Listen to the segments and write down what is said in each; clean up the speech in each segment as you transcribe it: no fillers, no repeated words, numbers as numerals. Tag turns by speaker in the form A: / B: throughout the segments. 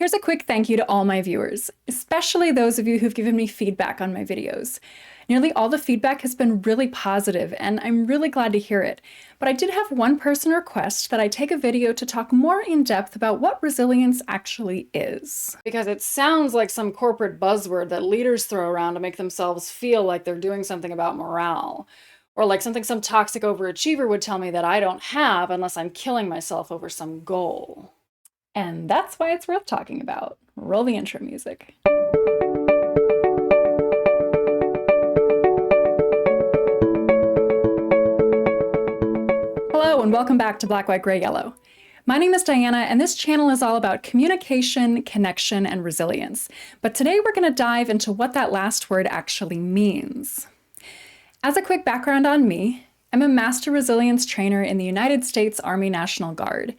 A: Here's a quick thank you to all my viewers, especially those of you who've given me feedback on my videos. Nearly all the feedback has been really positive, and I'm really glad to hear it. But I did have one person request that I take a video to talk more in depth about what resilience actually is. Because it sounds like some corporate buzzword that leaders throw around to make themselves feel like they're doing something about morale. Or like something some toxic overachiever would tell me that I don't have unless I'm killing myself over some goal. And that's why it's worth talking about. Roll the intro music. Hello and welcome back to Black, White, Gray, Yellow. My name is Diana and this channel is all about communication, connection, and resilience. But today we're going to dive into what that last word actually means. As a quick background on me, I'm a Master Resilience Trainer in the United States Army National Guard.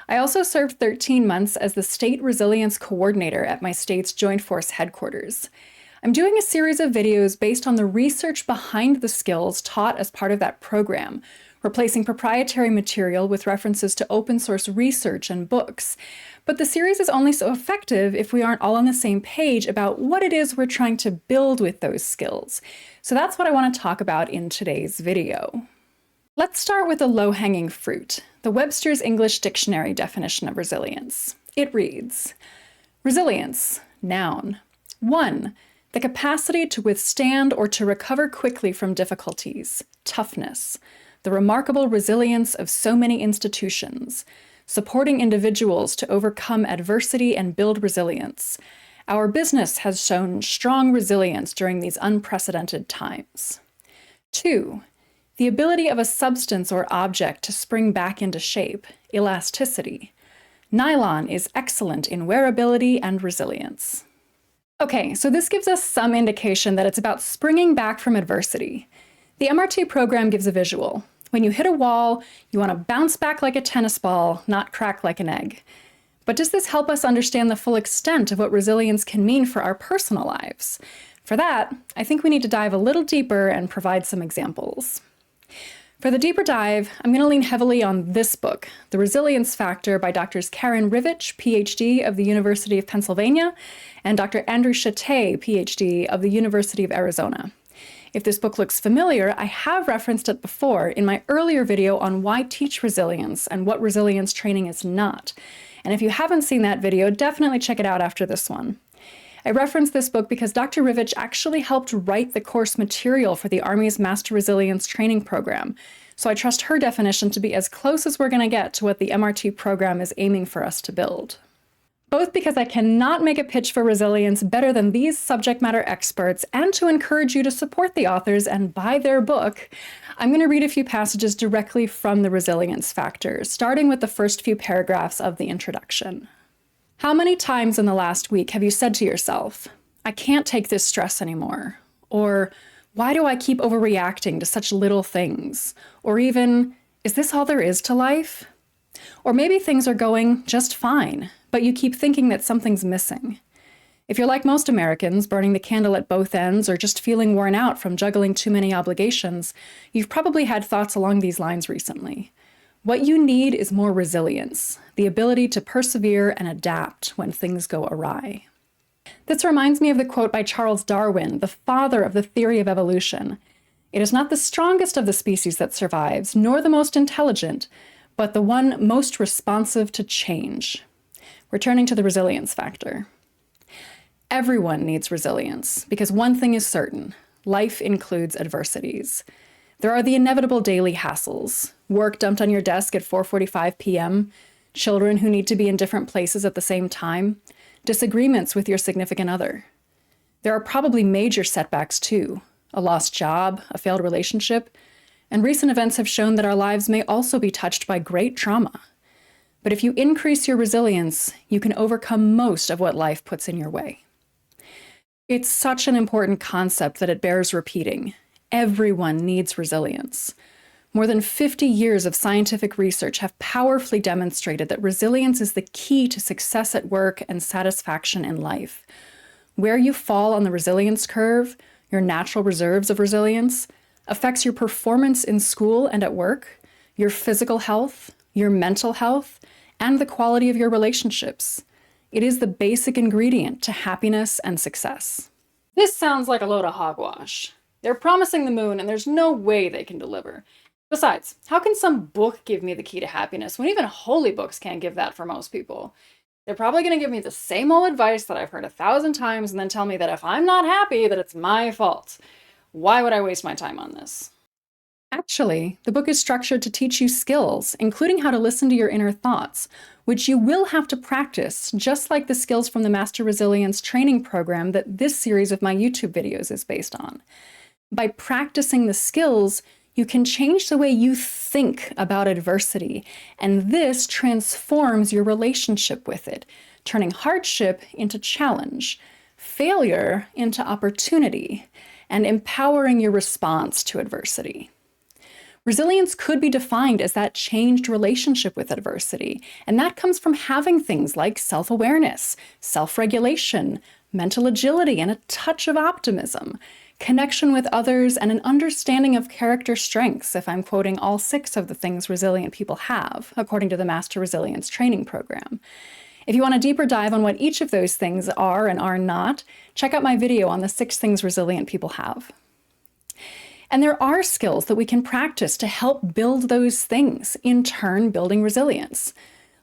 A: I also served 13 months as the State Resilience Coordinator at my state's Joint Force headquarters. I'm doing a series of videos based on the research behind the skills taught as part of that program, replacing proprietary material with references to open source research and books. But the series is only so effective if we aren't all on the same page about what it is we're trying to build with those skills. So that's what I want to talk about in today's video. Let's start with the low-hanging fruit, the Webster's English Dictionary definition of resilience. It reads, resilience, noun. 1. The capacity to withstand or to recover quickly from difficulties, toughness. The remarkable resilience of so many institutions, supporting individuals to overcome adversity and build resilience. Our business has shown strong resilience during these unprecedented times. 2. The ability of a substance or object to spring back into shape, elasticity. Nylon is excellent in wearability and resilience. Okay, so this gives us some indication that it's about springing back from adversity. The MRT program gives a visual. When you hit a wall, you want to bounce back like a tennis ball, not crack like an egg. But does this help us understand the full extent of what resilience can mean for our personal lives? For that, I think we need to dive a little deeper and provide some examples. For the deeper dive, I'm going to lean heavily on this book, The Resilience Factor by Drs. Karen Rivich, PhD of the University of Pennsylvania, and Dr. Andrew Chate, PhD of the University of Arizona. If this book looks familiar, I have referenced it before in my earlier video on why teach resilience and what resilience training is not. And if you haven't seen that video, definitely check it out after this one. I referenced this book because Dr. Rivich actually helped write the course material for the Army's Master Resilience Training Program, so I trust her definition to be as close as we're going to get to what the MRT program is aiming for us to build. Both because I cannot make a pitch for resilience better than these subject matter experts, and to encourage you to support the authors and buy their book, I'm going to read a few passages directly from the Resilience Factor, starting with the first few paragraphs of the introduction. How many times in the last week have you said to yourself, I can't take this stress anymore? Or, why do I keep overreacting to such little things? Or even, is this all there is to life? Or maybe things are going just fine, but you keep thinking that something's missing. If you're like most Americans, burning the candle at both ends or just feeling worn out from juggling too many obligations, you've probably had thoughts along these lines recently. What you need is more resilience, the ability to persevere and adapt when things go awry. This reminds me of the quote by Charles Darwin, the father of the theory of evolution. It is not the strongest of the species that survives, nor the most intelligent, but the one most responsive to change. Returning to the resilience factor. Everyone needs resilience, because one thing is certain: life includes adversities. There are the inevitable daily hassles, work dumped on your desk at 4:45 p.m., children who need to be in different places at the same time, disagreements with your significant other. There are probably major setbacks too, a lost job, a failed relationship, and recent events have shown that our lives may also be touched by great trauma. But if you increase your resilience, you can overcome most of what life puts in your way. It's such an important concept that it bears repeating. Everyone needs resilience. More than 50 years of scientific research have powerfully demonstrated that resilience is the key to success at work and satisfaction in life. Where you fall on the resilience curve, your natural reserves of resilience, affects your performance in school and at work, your physical health, your mental health, and the quality of your relationships. It is the basic ingredient to happiness and success. This sounds like a load of hogwash. They're promising the moon, and there's no way they can deliver. Besides, how can some book give me the key to happiness when even holy books can't give that for most people? They're probably going to give me the same old advice that I've heard 1,000 times and then tell me that if I'm not happy, that it's my fault. Why would I waste my time on this? Actually, the book is structured to teach you skills, including how to listen to your inner thoughts, which you will have to practice, just like the skills from the Master Resilience training program that this series of my YouTube videos is based on. By practicing the skills, you can change the way you think about adversity, and this transforms your relationship with it, turning hardship into challenge, failure into opportunity, and empowering your response to adversity. Resilience could be defined as that changed relationship with adversity, and that comes from having things like self-awareness, self-regulation, mental agility, and a touch of optimism, connection with others, and an understanding of character strengths, if I'm quoting all 6 of the things resilient people have, according to the Master Resilience training program. If you want a deeper dive on what each of those things are and are not, check out my video on the 6 things resilient people have. And there are skills that we can practice to help build those things, in turn building resilience.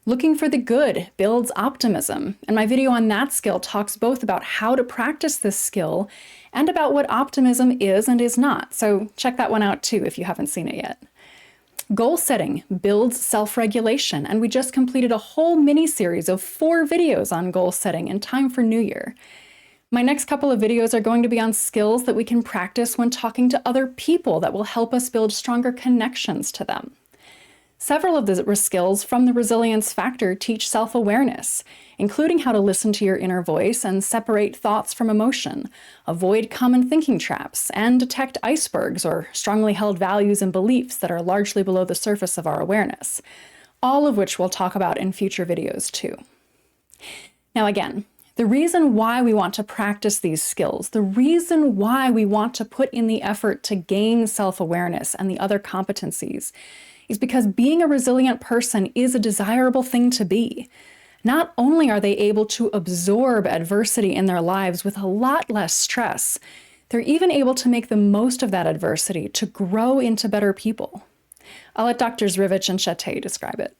A: Looking for the good builds optimism, and my video on that skill talks both about how to practice this skill and about what optimism is and is not, so check that one out too if you haven't seen it yet. Goal setting builds self-regulation, and we just completed a whole mini-series of 4 videos on goal setting in time for New Year. My next couple of videos are going to be on skills that we can practice when talking to other people that will help us build stronger connections to them. Several of the skills from the Resilience Factor teach self-awareness, including how to listen to your inner voice and separate thoughts from emotion, avoid common thinking traps, and detect icebergs or strongly held values and beliefs that are largely below the surface of our awareness, all of which we'll talk about in future videos too. Now again, the reason why we want to practice these skills, the reason why we want to put in the effort to gain self-awareness and the other competencies is because being a resilient person is a desirable thing to be. Not only are they able to absorb adversity in their lives with a lot less stress, they're even able to make the most of that adversity to grow into better people. I'll let Drs. Rivich and Chate describe it.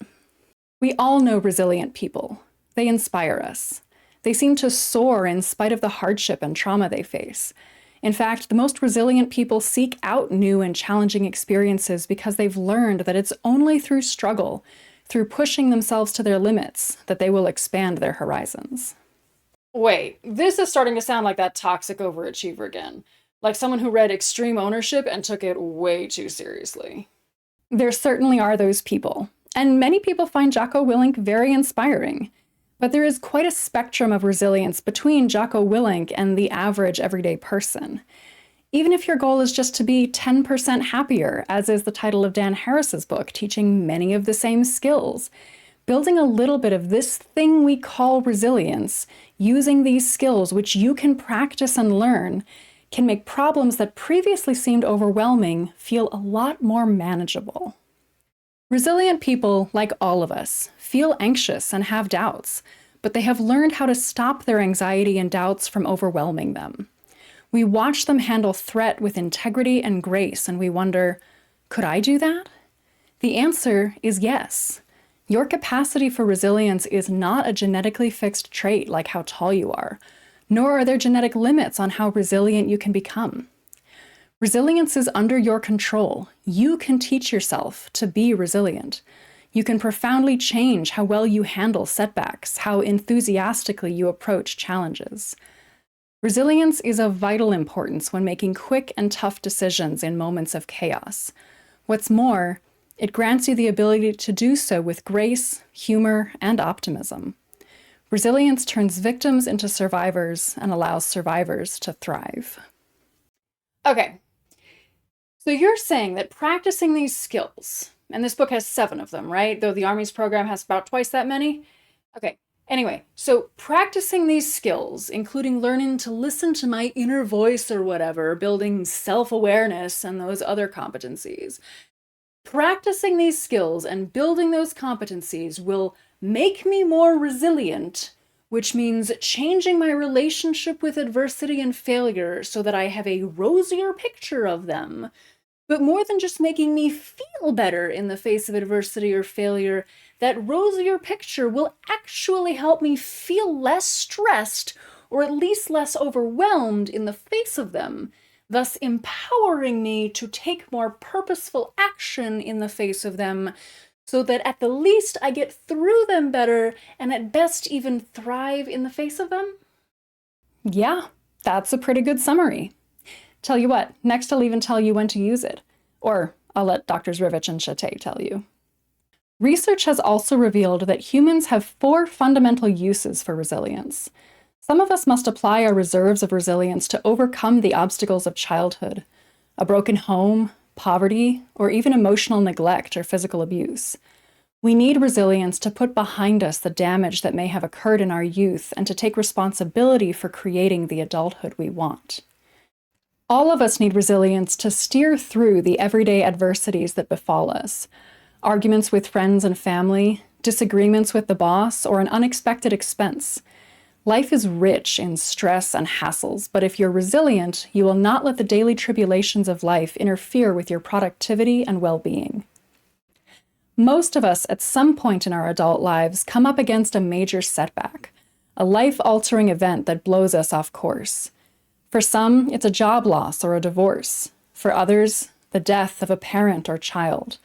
A: We all know resilient people. They inspire us. They seem to soar in spite of the hardship and trauma they face. In fact, the most resilient people seek out new and challenging experiences because they've learned that it's only through struggle, through pushing themselves to their limits, that they will expand their horizons. Wait, this is starting to sound like that toxic overachiever again. Like someone who read Extreme Ownership and took it way too seriously. There certainly are those people, and many people find Jocko Willink very inspiring. But there is quite a spectrum of resilience between Jocko Willink and the average everyday person. Even if your goal is just to be 10% happier, as is the title of Dan Harris's book, teaching many of the same skills, building a little bit of this thing we call resilience, using these skills which you can practice and learn, can make problems that previously seemed overwhelming feel a lot more manageable. Resilient people, like all of us, feel anxious and have doubts, but they have learned how to stop their anxiety and doubts from overwhelming them. We watch them handle threat with integrity and grace, and we wonder, could I do that? The answer is yes. Your capacity for resilience is not a genetically fixed trait like how tall you are, nor are there genetic limits on how resilient you can become. Resilience is under your control. You can teach yourself to be resilient. You can profoundly change how well you handle setbacks, how enthusiastically you approach challenges. Resilience is of vital importance when making quick and tough decisions in moments of chaos. What's more, it grants you the ability to do so with grace, humor, and optimism. Resilience turns victims into survivors and allows survivors to thrive. Okay. So you're saying that practicing these skills, and this book has 7 of them, right? Though the Army's program has about twice that many? Okay, anyway, so practicing these skills, including learning to listen to my inner voice or whatever, building self-awareness and those other competencies, practicing these skills and building those competencies will make me more resilient, which means changing my relationship with adversity and failure so that I have a rosier picture of them. But more than just making me feel better in the face of adversity or failure, that rosier picture will actually help me feel less stressed or at least less overwhelmed in the face of them, thus empowering me to take more purposeful action in the face of them, so that at the least I get through them better and at best even thrive in the face of them? Yeah, that's a pretty good summary. Tell you what, next I'll even tell you when to use it. Or I'll let Drs. Rivich and Chate tell you. Research has also revealed that humans have 4 fundamental uses for resilience. Some of us must apply our reserves of resilience to overcome the obstacles of childhood, a broken home, poverty, or even emotional neglect or physical abuse. We need resilience to put behind us the damage that may have occurred in our youth and to take responsibility for creating the adulthood we want. All of us need resilience to steer through the everyday adversities that befall us. Arguments with friends and family, disagreements with the boss, or an unexpected expense. Life is rich in stress and hassles, but if you're resilient, you will not let the daily tribulations of life interfere with your productivity and well-being. Most of us, at some point in our adult lives, come up against a major setback, a life-altering event that blows us off course. For some, it's a job loss or a divorce. For others, the death of a parent or child.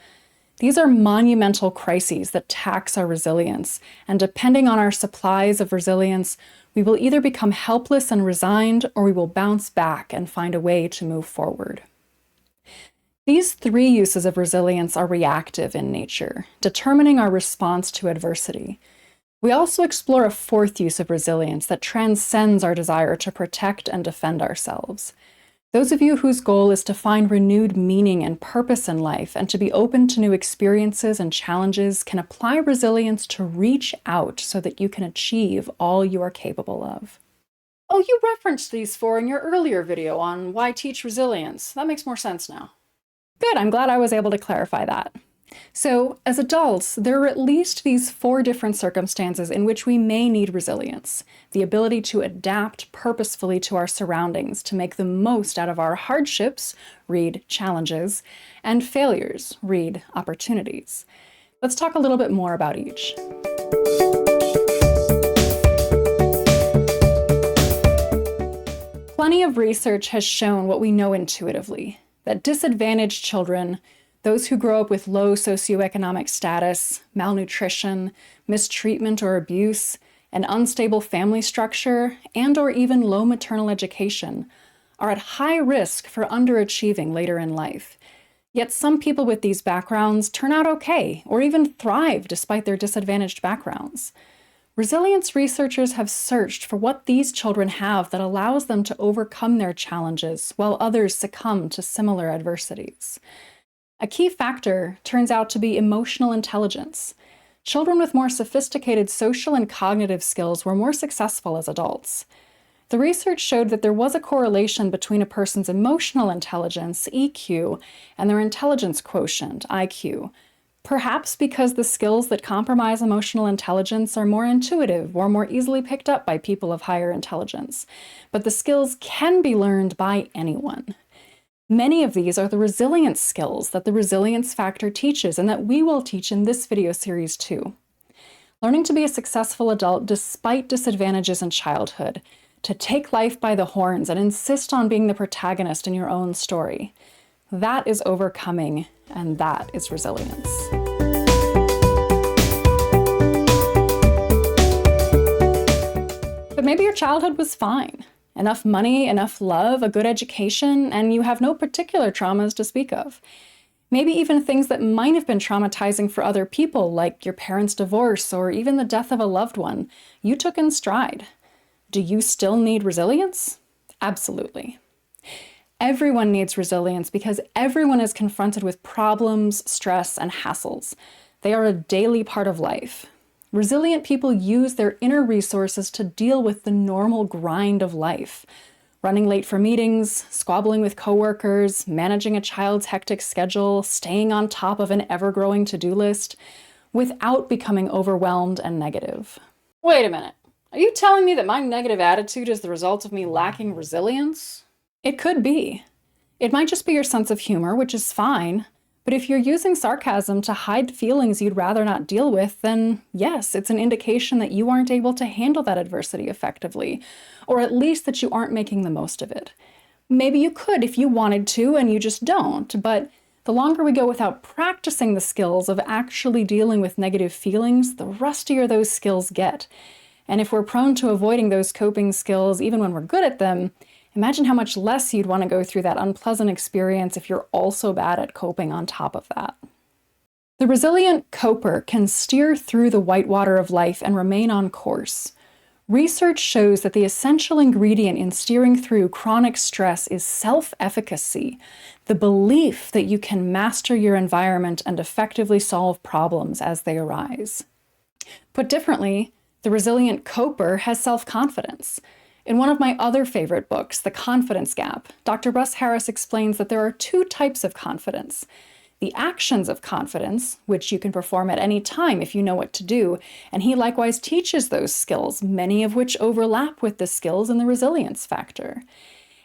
A: These are monumental crises that tax our resilience, and depending on our supplies of resilience, we will either become helpless and resigned, or we will bounce back and find a way to move forward. These 3 uses of resilience are reactive in nature, determining our response to adversity. We also explore a 4th use of resilience that transcends our desire to protect and defend ourselves. Those of you whose goal is to find renewed meaning and purpose in life and to be open to new experiences and challenges can apply resilience to reach out so that you can achieve all you are capable of. Oh, you referenced these 4 in your earlier video on why teach resilience. That makes more sense now. Good, I'm glad I was able to clarify that. So, as adults, there are at least these 4 different circumstances in which we may need resilience. The ability to adapt purposefully to our surroundings to make the most out of our hardships, read challenges, and failures, read opportunities. Let's talk a little bit more about each. Plenty of research has shown what we know intuitively, that disadvantaged children, those who grow up with low socioeconomic status, malnutrition, mistreatment or abuse, an unstable family structure, and or even low maternal education, are at high risk for underachieving later in life. Yet some people with these backgrounds turn out okay, or even thrive despite their disadvantaged backgrounds. Resilience researchers have searched for what these children have that allows them to overcome their challenges while others succumb to similar adversities. A key factor turns out to be emotional intelligence. Children with more sophisticated social and cognitive skills were more successful as adults. The research showed that there was a correlation between a person's emotional intelligence, EQ, and their intelligence quotient, IQ, perhaps because the skills that compromise emotional intelligence are more intuitive or more easily picked up by people of higher intelligence. But the skills can be learned by anyone. Many of these are the resilience skills that the Resilience Factor teaches and that we will teach in this video series too. Learning to be a successful adult despite disadvantages in childhood, to take life by the horns and insist on being the protagonist in your own story. That is overcoming, and that is resilience. But maybe your childhood was fine. Enough money, enough love, a good education, and you have no particular traumas to speak of. Maybe even things that might have been traumatizing for other people, like your parents' divorce or even the death of a loved one, you took in stride. Do you still need resilience? Absolutely. Everyone needs resilience because everyone is confronted with problems, stress, and hassles. They are a daily part of life. Resilient people use their inner resources to deal with the normal grind of life. Running late for meetings, squabbling with coworkers, managing a child's hectic schedule, staying on top of an ever-growing to-do list, without becoming overwhelmed and negative. Wait a minute. Are you telling me that my negative attitude is the result of me lacking resilience? It could be. It might just be your sense of humor, which is fine. But if you're using sarcasm to hide feelings you'd rather not deal with, then yes, it's an indication that you aren't able to handle that adversity effectively, or at least that you aren't making the most of it. Maybe you could if you wanted to, and you just don't, but the longer we go without practicing the skills of actually dealing with negative feelings, the rustier those skills get. And if we're prone to avoiding those coping skills even when we're good at them, imagine how much less you'd want to go through that unpleasant experience if you're also bad at coping on top of that. The resilient coper can steer through the whitewater of life and remain on course. Research shows that the essential ingredient in steering through chronic stress is self-efficacy, the belief that you can master your environment and effectively solve problems as they arise. Put differently, the resilient coper has self-confidence. In one of my other favorite books, The Confidence Gap, Dr. Russ Harris explains that there are two types of confidence. The actions of confidence, which you can perform at any time if you know what to do, and he likewise teaches those skills, many of which overlap with the skills in the resilience factor.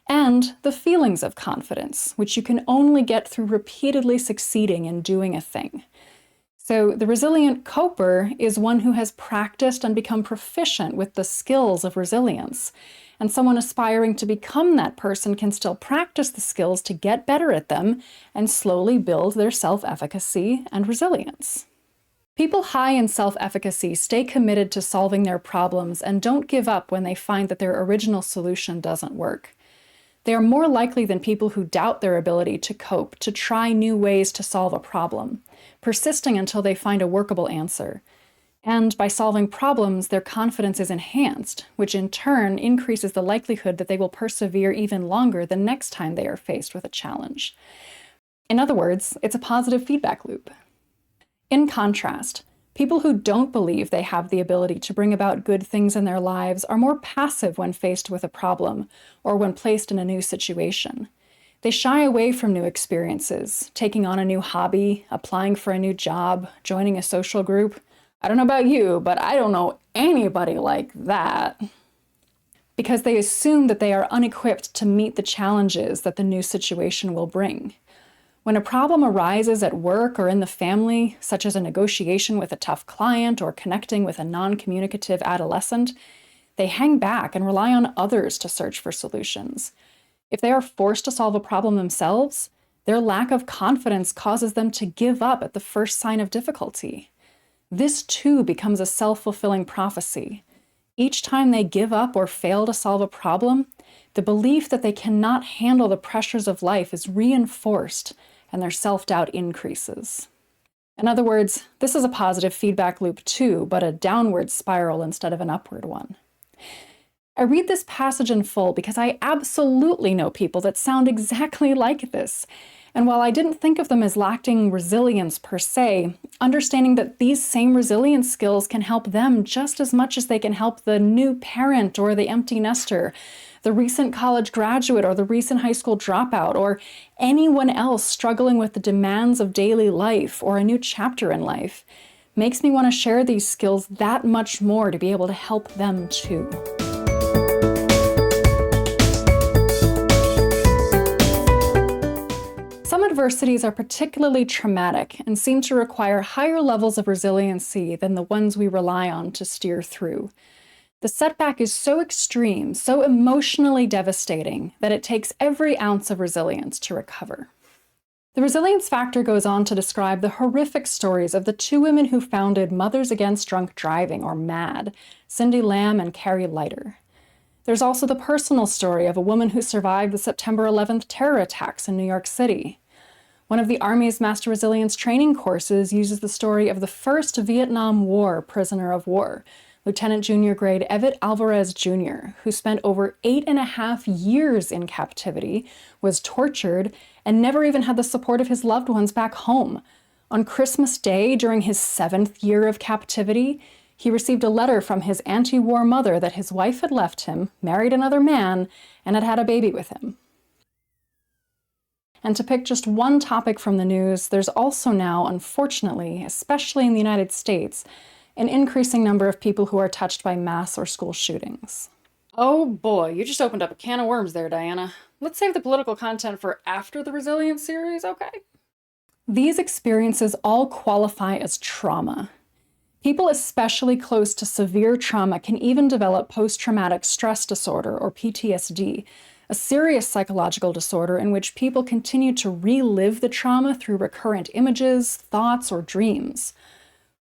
A: And the feelings of confidence, which you can only get through repeatedly succeeding in doing a thing. So the resilient coper is one who has practiced and become proficient with the skills of resilience. And someone aspiring to become that person can still practice the skills to get better at them and slowly build their self-efficacy and resilience. People high in self-efficacy stay committed to solving their problems and don't give up when they find that their original solution doesn't work. They are more likely than people who doubt their ability to cope to try new ways to solve a problem, persisting until they find a workable answer. And by solving problems, their confidence is enhanced, which in turn increases the likelihood that they will persevere even longer the next time they are faced with a challenge. In other words, it's a positive feedback loop. In contrast, people who don't believe they have the ability to bring about good things in their lives are more passive when faced with a problem or when placed in a new situation. They shy away from new experiences, taking on a new hobby, applying for a new job, joining a social group. I don't know about you, but I don't know anybody like that. Because they assume that they are unequipped to meet the challenges that the new situation will bring. When a problem arises at work or in the family, such as a negotiation with a tough client or connecting with a non-communicative adolescent, they hang back and rely on others to search for solutions. If they are forced to solve a problem themselves, their lack of confidence causes them to give up at the first sign of difficulty. This too becomes a self-fulfilling prophecy. Each time they give up or fail to solve a problem, the belief that they cannot handle the pressures of life is reinforced and their self-doubt increases. In other words, this is a positive feedback loop too, but a downward spiral instead of an upward one. I read this passage in full because I absolutely know people that sound exactly like this. And while I didn't think of them as lacking resilience per se, understanding that these same resilience skills can help them just as much as they can help the new parent or the empty nester, the recent college graduate or the recent high school dropout, or anyone else struggling with the demands of daily life or a new chapter in life, makes me want to share these skills that much more to be able to help them too. Some adversities are particularly traumatic and seem to require higher levels of resiliency than the ones we rely on to steer through. The setback is so extreme, so emotionally devastating, that it takes every ounce of resilience to recover. The resilience factor goes on to describe the horrific stories of the two women who founded Mothers Against Drunk Driving, or MADD, Cindy Lamb and Carrie Leiter. There's also the personal story of a woman who survived the September 11th terror attacks in New York City. One of the Army's Master Resilience training courses uses the story of the first Vietnam War prisoner of war, Lieutenant Junior Grade Evett Alvarez Jr., who spent over 8.5 years in captivity, was tortured, and never even had the support of his loved ones back home. On Christmas Day, during his 7th year of captivity, he received a letter from his anti-war mother that his wife had left him, married another man, and had had a baby with him. And to pick just one topic from the news, there's also now, unfortunately, especially in the United States, an increasing number of people who are touched by mass or school shootings. Oh boy, you just opened up a can of worms there, Diana. Let's save the political content for after the resilience series, okay? These experiences all qualify as trauma. People especially close to severe trauma can even develop post-traumatic stress disorder, or PTSD, a serious psychological disorder in which people continue to relive the trauma through recurrent images, thoughts, or dreams.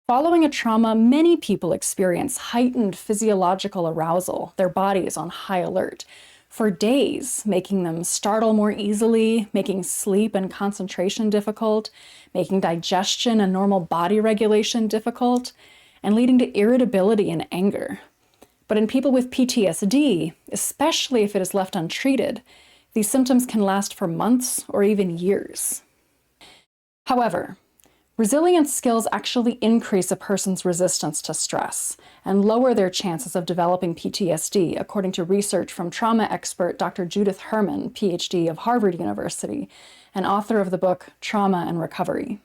A: Following a trauma, many people experience heightened physiological arousal, their bodies on high alert, for days, making them startle more easily, making sleep and concentration difficult, making digestion and normal body regulation difficult, and leading to irritability and anger. But in people with PTSD, especially if it is left untreated, these symptoms can last for months or even years. However, resilience skills actually increase a person's resistance to stress and lower their chances of developing PTSD, according to research from trauma expert Dr. Judith Herman, PhD of Harvard University, and author of the book Trauma and Recovery.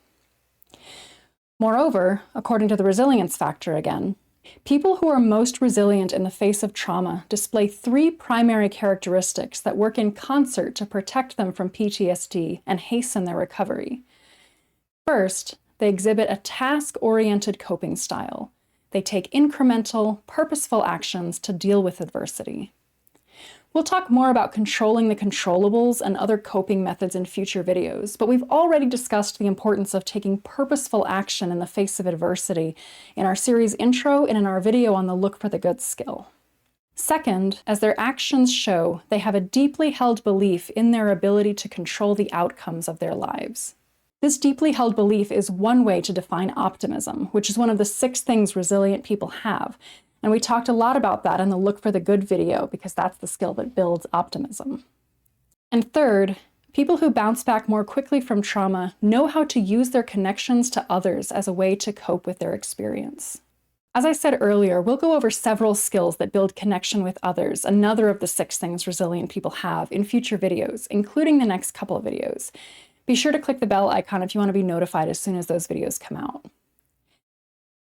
A: Moreover, according to the resilience factor again, people who are most resilient in the face of trauma display 3 primary characteristics that work in concert to protect them from PTSD and hasten their recovery. First, they exhibit a task-oriented coping style. They take incremental, purposeful actions to deal with adversity. We'll talk more about controlling the controllables and other coping methods in future videos, but we've already discussed the importance of taking purposeful action in the face of adversity in our series intro and in our video on the Look for the Good skill. Second, as their actions show, they have a deeply held belief in their ability to control the outcomes of their lives. This deeply held belief is one way to define optimism, which is one of the 6 things resilient people have. And we talked a lot about that in the Look for the Good video, because that's the skill that builds optimism. And third, people who bounce back more quickly from trauma know how to use their connections to others as a way to cope with their experience. As I said earlier, we'll go over several skills that build connection with others, another of the 6 things resilient people have, in future videos, including the next couple of videos. Be sure to click the bell icon if you want to be notified as soon as those videos come out.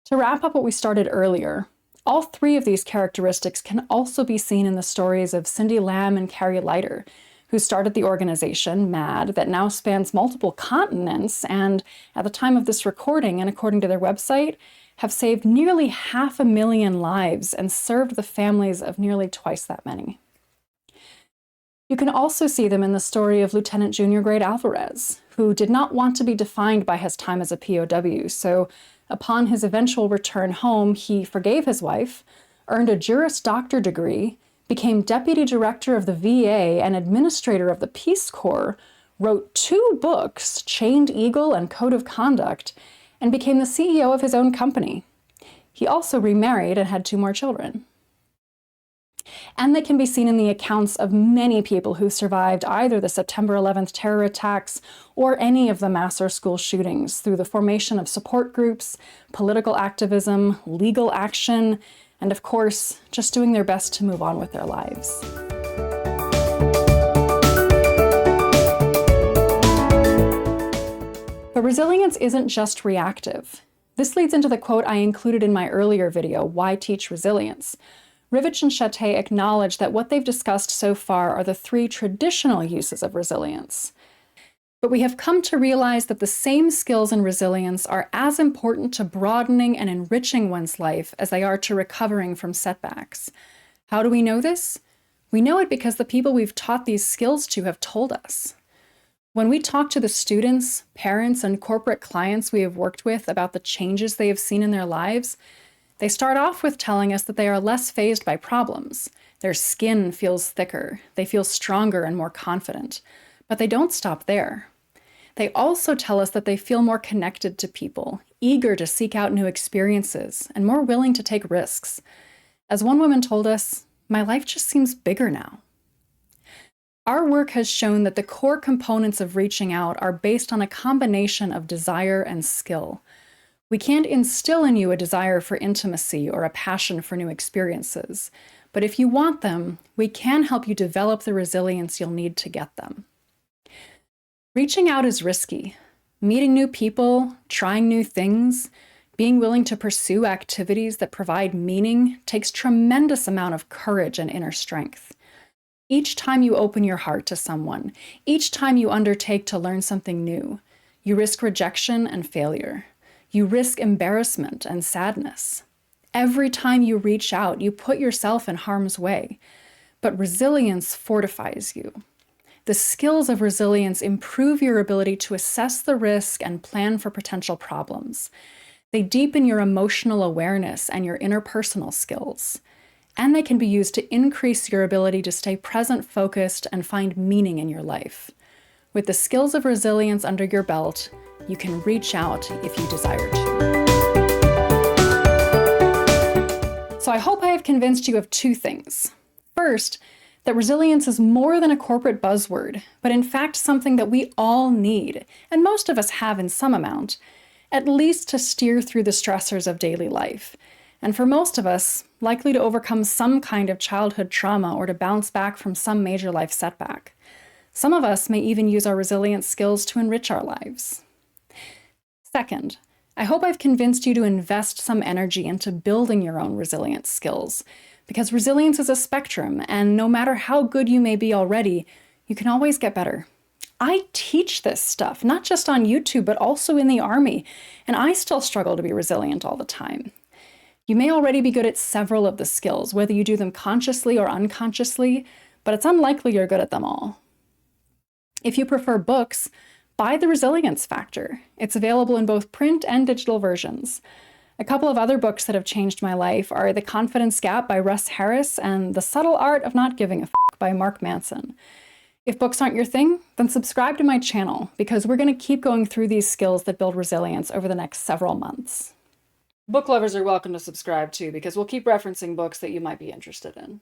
A: To wrap up what we started earlier, all 3 of these characteristics can also be seen in the stories of Cindy Lamb and Carrie Leiter, who started the organization, MAD, that now spans multiple continents and, at the time of this recording and according to their website, have saved nearly 500,000 lives and served the families of nearly twice that many. You can also see them in the story of Lieutenant Junior Grade Alvarez, who did not want to be defined by his time as a POW, so upon his eventual return home, he forgave his wife, earned a Juris Doctor degree, became Deputy Director of the VA and Administrator of the Peace Corps, wrote 2 books, Chained Eagle and Code of Conduct, and became the CEO of his own company. He also remarried and had 2 more children. And they can be seen in the accounts of many people who survived either the September 11th terror attacks or any of the mass or school shootings through the formation of support groups, political activism, legal action, and of course, just doing their best to move on with their lives. But resilience isn't just reactive. This leads into the quote I included in my earlier video, Why Teach Resilience? Rivich and Chate acknowledge that what they've discussed so far are the 3 traditional uses of resilience. But we have come to realize that the same skills in resilience are as important to broadening and enriching one's life as they are to recovering from setbacks. How do we know this? We know it because the people we've taught these skills to have told us. When we talk to the students, parents, and corporate clients we have worked with about the changes they have seen in their lives, they start off with telling us that they are less fazed by problems. Their skin feels thicker, they feel stronger and more confident. But they don't stop there. They also tell us that they feel more connected to people, eager to seek out new experiences, and more willing to take risks. As one woman told us, "My life just seems bigger now." Our work has shown that the core components of reaching out are based on a combination of desire and skill. We can't instill in you a desire for intimacy or a passion for new experiences, but if you want them, we can help you develop the resilience you'll need to get them. Reaching out is risky. Meeting new people, trying new things, Being willing to pursue activities that provide meaning takes tremendous amount of courage and inner strength. Each time you open your heart to someone, each time you undertake to learn something new, you risk rejection and failure. You risk embarrassment and sadness. Every time you reach out, you put yourself in harm's way. But resilience fortifies you. The skills of resilience improve your ability to assess the risk and plan for potential problems. They deepen your emotional awareness and your interpersonal skills. And they can be used to increase your ability to stay present, focused, and find meaning in your life. With the skills of resilience under your belt, you can reach out if you desire to. So I hope I have convinced you of two things. First, that resilience is more than a corporate buzzword, but in fact something that we all need, and most of us have in some amount, at least to steer through the stressors of daily life. And for most of us, likely to overcome some kind of childhood trauma or to bounce back from some major life setback. Some of us may even use our resilience skills to enrich our lives. Second, I hope I've convinced you to invest some energy into building your own resilience skills, because resilience is a spectrum, and no matter how good you may be already, you can always get better. I teach this stuff, not just on YouTube, but also in the Army, and I still struggle to be resilient all the time. You may already be good at several of the skills, whether you do them consciously or unconsciously, but it's unlikely you're good at them all. If you prefer books, buy The Resilience Factor. It's available in both print and digital versions. A couple of other books that have changed my life are The Confidence Gap by Russ Harris and The Subtle Art of Not Giving a F*** by Mark Manson. If books aren't your thing, then subscribe to my channel, because we're going to keep going through these skills that build resilience over the next several months. Book lovers are welcome to subscribe too, because we'll keep referencing books that you might be interested in.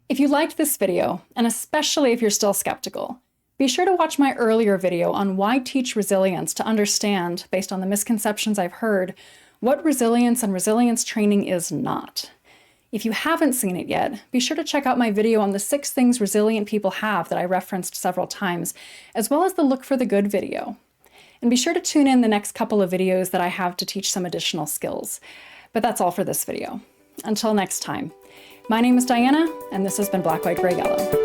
A: If you liked this video, and especially if you're still skeptical, be sure to watch my earlier video on why teach resilience to understand, based on the misconceptions I've heard, what resilience and resilience training is not. If you haven't seen it yet, be sure to check out my video on the 6 things resilient people have that I referenced several times, as well as the Look for the Good video. And be sure to tune in the next couple of videos that I have to teach some additional skills. But that's all for this video. Until next time, my name is Diana, and this has been Black, White, Gray, Yellow.